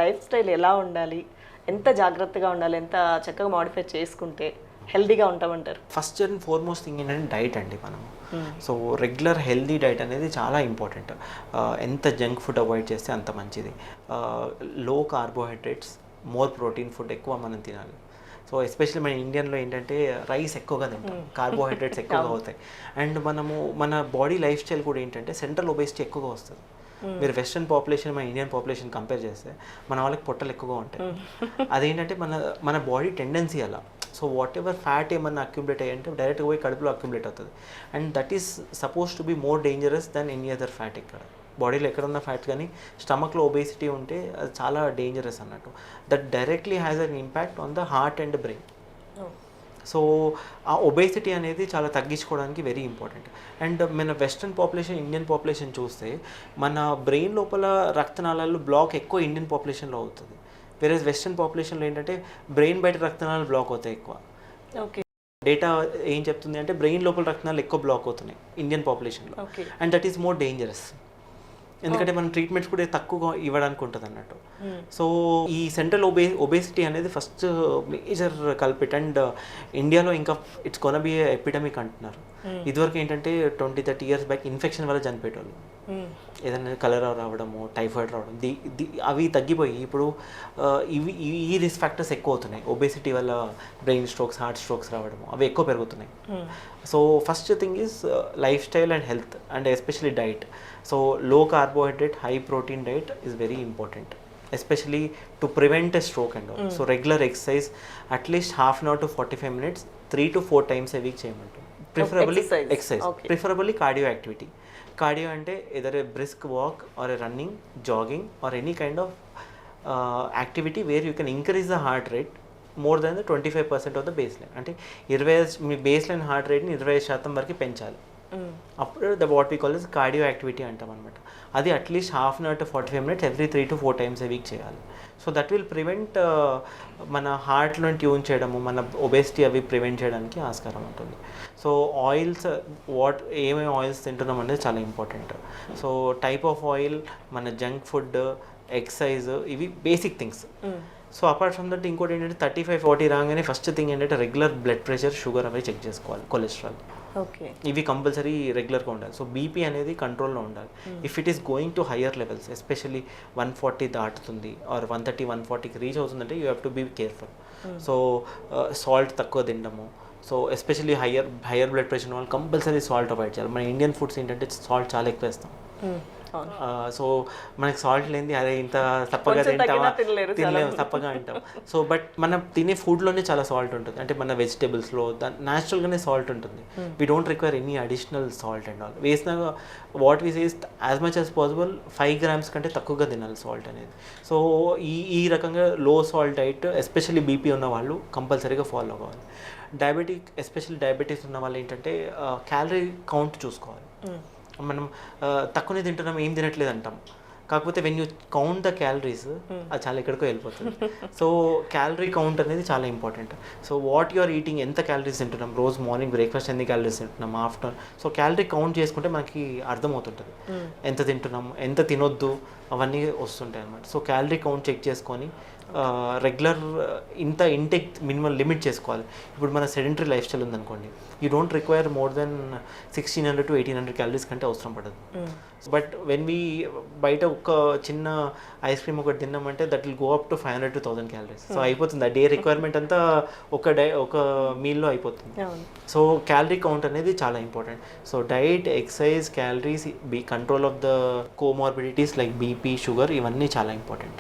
Life style ఎలా ఉండాలి, ఎంత జాగ్రత్తగా ఉండాలి, ఎంత చక్కగా మాడిఫై చేసుకుంటే హెల్దీగా ఉంటామంటారు? ఫస్ట్ అండ్ ఫార్మోస్ట్ థింగ్ ఏంటంటే డైట్ అండి. మనం సో రెగ్యులర్ హెల్దీ డైట్ అనేది చాలా ఇంపార్టెంట్. ఎంత జంక్ ఫుడ్ అవాయిడ్ చేస్తే అంత మంచిది. లో కార్బోహైడ్రేట్స్, మోర్ ప్రోటీన్ ఫుడ్ ఎక్కువ మనం తినాలి. సో ఎస్పెషల్లీ మన ఇండియన్లో ఏంటంటే రైస్ ఎక్కువగా తింటాం, కార్బోహైడ్రేట్స్ ఎక్కువగా అవుతాయి. అండ్ మన బాడీ లైఫ్ స్టైల్ కూడా ఏంటంటే సెంట్రల్ ఒబేసిటీ ఎక్కువగా వస్తుంది. మీరు వెస్ట్రన్ పాపులేషన్ మన ఇండియన్ పాపులేషన్ కంపేర్ చేస్తే మన వాళ్ళకి పొట్టలు ఎక్కువగా ఉంటాయి. అదేంటంటే మన బాడీ టెండెన్సీ అలా. సో వాట్ ఎవర్ ఫ్యాట్ ఏమన్నా అక్యుములేట్ అయ్యంటే డైరెక్ట్గా పోయి కడుపులో అక్యుములేట్ అవుతుంది. And that is suppose to be more dangerous than any other fat. ఇక్కడ బాడీలో ఎక్కడున్న ఫ్యాట్ కానీ స్టమక్లో ఒబేసిటీ ఉంటే అది చాలా డేంజరస్ అన్నట్టు. That directly has an impact on the heart and brain. So ఆ ఒబేసిటీ అనేది చాలా తగ్గించుకోవడానికి వెరీ ఇంపార్టెంట్. అండ్ మన వెస్ట్రన్ పాపులేషన్, ఇండియన్ పాపులేషన్ చూస్తే మన బ్రెయిన్ లోపల రక్తనాళాలు బ్లాక్ ఎక్కువ ఇండియన్ పాపులేషన్లో అవుతుంది. వేరే వెస్ట్రన్ పాపులేషన్లో ఏంటంటే బ్రెయిన్ బయట రక్తనాళాలు బ్లాక్ అవుతాయి ఎక్కువ. ఓకే. డేటా ఏం చెప్తుంది అంటే బ్రెయిన్ లోపల రక్తనాళాలు ఎక్కువ బ్లాక్ అవుతున్నాయి ఇండియన్ పాపులేషన్లో. And that is more dangerous. ఎందుకంటే మనం ట్రీట్మెంట్స్ కూడా తక్కువగా ఇవ్వడానికి ఉంటుంది అన్నట్టు. సో ఈ సెంట్రల్ ఒబేసిటీ అనేది ఫస్ట్ మేజర్ కల్పిట్. అండ్ ఇండియాలో ఇంకా ఇట్స్ కొన బి ఎపిడమిక్ అంటున్నారు. ఇదివరకు ఏంటంటే 20-30 years బ్యాక్ ఇన్ఫెక్షన్ వల్ల చనిపోయేటోళ్ళు. ఏదైనా కలరా రావడము, టైఫాయిడ్ రావడం, అవి తగ్గిపోయి ఇప్పుడు ఈ రిస్క్ ఫ్యాక్టర్స్ ఎక్కువ అవుతున్నాయి. ఒబేసిటీ వల్ల బ్రెయిన్ స్ట్రోక్స్, హార్ట్ స్ట్రోక్స్ రావడము అవి ఎక్కువ పెరుగుతున్నాయి. So first thing is lifestyle and health and especially diet. So low carbohydrate, high protein diet is very important, especially to prevent a stroke and all. So regular exercise, at least half an hour to 45 minutes, 3 to 4 times a week cheyamantu. Preferably exercise. Okay. Preferably cardio activity. Cardio ante either a brisk walk or a running, jogging or any kind of activity where you can increase the heart rate more than the 25% of the baseline. Ante 20 మీ baseline heart rate ని 25% వరకు పెంచాలి. అప్పుడు the what we call is cardio activity అంటాం అనమాట. అది at least half an hour to 45 minutes every 3 to 4 times a week చేయాలి. So that will prevent మన హార్ట్లో ట్యూన్ చేయడము, మన ఒబేసిటీ అవి ప్రివెంట్ చేయడానికి ఆస్కారం ఉంటుంది. సో ఆయిల్స్, ఏమేమి ఆయిల్స్ తింటున్నాం అనేది చాలా important. So type of oil, మన జంక్ ఫుడ్, ఎక్సర్సైజ్, ఇవి basic things. So apart from that ఇంకోటి ఏంటంటే 35-40 రాగానే ఫస్ట్ థింగ్ ఏంటంటే రెగ్యులర్ బ్లడ్ ప్రెషర్, షుగర్ అవి చెక్ చేసుకోవాలి, కొలెస్ట్రాల్. ఓకే. ఇవి కంపల్సరీ రెగ్యులర్గా ఉండాలి. సో బీపీ అనేది కంట్రోల్లో ఉండాలి. If it is going to higher levels, especially 140 దాటుతుంది ఆర్ 130-140కి రీచ్ అవుతుందంటే you have to be careful. So salt తక్కువ తినడము. So especially higher blood pressure వాళ్ళు కంపల్సరీ సాల్ట్ అవాయిడ్ చేయాలి. మన ఇండియన్ ఫుడ్స్ ఏంటంటే సాల్ట్ చాలా ఎక్కువ వేస్తాం. సో మనకి సాల్ట్ లేనిది అదే ఇంత తప్పగా తింటామా, తినలేము, తప్పగా అంటాం. సో బట్ మనం తినే ఫుడ్లోనే చాలా సాల్ట్ ఉంటుంది. అంటే మన వెజిటేబుల్స్లో న్యాచురల్గానే సాల్ట్ ఉంటుంది. We don't require any additional salt and all. వేసిన what we says as much as possible 5 grams కంటే తక్కువగా తినాలి సాల్ట్ అనేది. సో ఈ రకంగా లో సాల్ట్ డైట్ ఎస్పెషల్లీ బీపీ ఉన్న వాళ్ళు కంపల్సరీగా ఫాలో అవ్వాలి. ఎస్పెషల్లీ డయాబెటీస్ ఉన్న వాళ్ళు ఏంటంటే క్యాలరీ కౌంట్ చూసుకోవాలి. మనం తక్కువనే తింటున్నాం, ఏం తినట్లేదు అంటాం. కాకపోతే when you count the calories అది చాలా ఎక్కడికో వెళ్ళిపోతుంది. సో క్యాలరీ కౌంట్ అనేది చాలా important. So what you are eating, ఎంత క్యాలరీస్ తింటున్నాం, రోజు మార్నింగ్ బ్రేక్ఫాస్ట్ ఎన్ని క్యాలరీస్ తింటున్నాం, ఆఫ్టర్నూన్. సో క్యాలరీ కౌంట్ చేసుకుంటే మనకి అర్థమవుతుంటుంది ఎంత తింటున్నాం, ఎంత తినొద్దు, అవన్నీ వస్తుంటాయి అన్నమాట. సో క్యాలరీ కౌంట్ చెక్ చేసుకొని రెగ్యులర్ ఇంత ఇంటేక్ మినిమం లిమిట్ చేసుకోవాలి. ఇప్పుడు మన సెడెంటరీ లైఫ్ స్టైల్ ఉందనుకోండి, you don't require more than 1600 to 1800 calories కంటే అవసరం పడదు. బట్ వెన్ వీ బయట ఒక చిన్న ఐస్ క్రీమ్ ఒకటి తిన్నామంటే that will go up to 500 to 1000 calories. So అయిపోతుంది, ఆ డే రిక్వైర్మెంట్ అంతా ఒక మీల్లో అయిపోతుంది. సో క్యాలరీ కౌంట్ అనేది చాలా important. So diet, exercise, calories, control of the comorbidities like BP, sugar, ఇవన్నీ చాలా ఇంపార్టెంట్.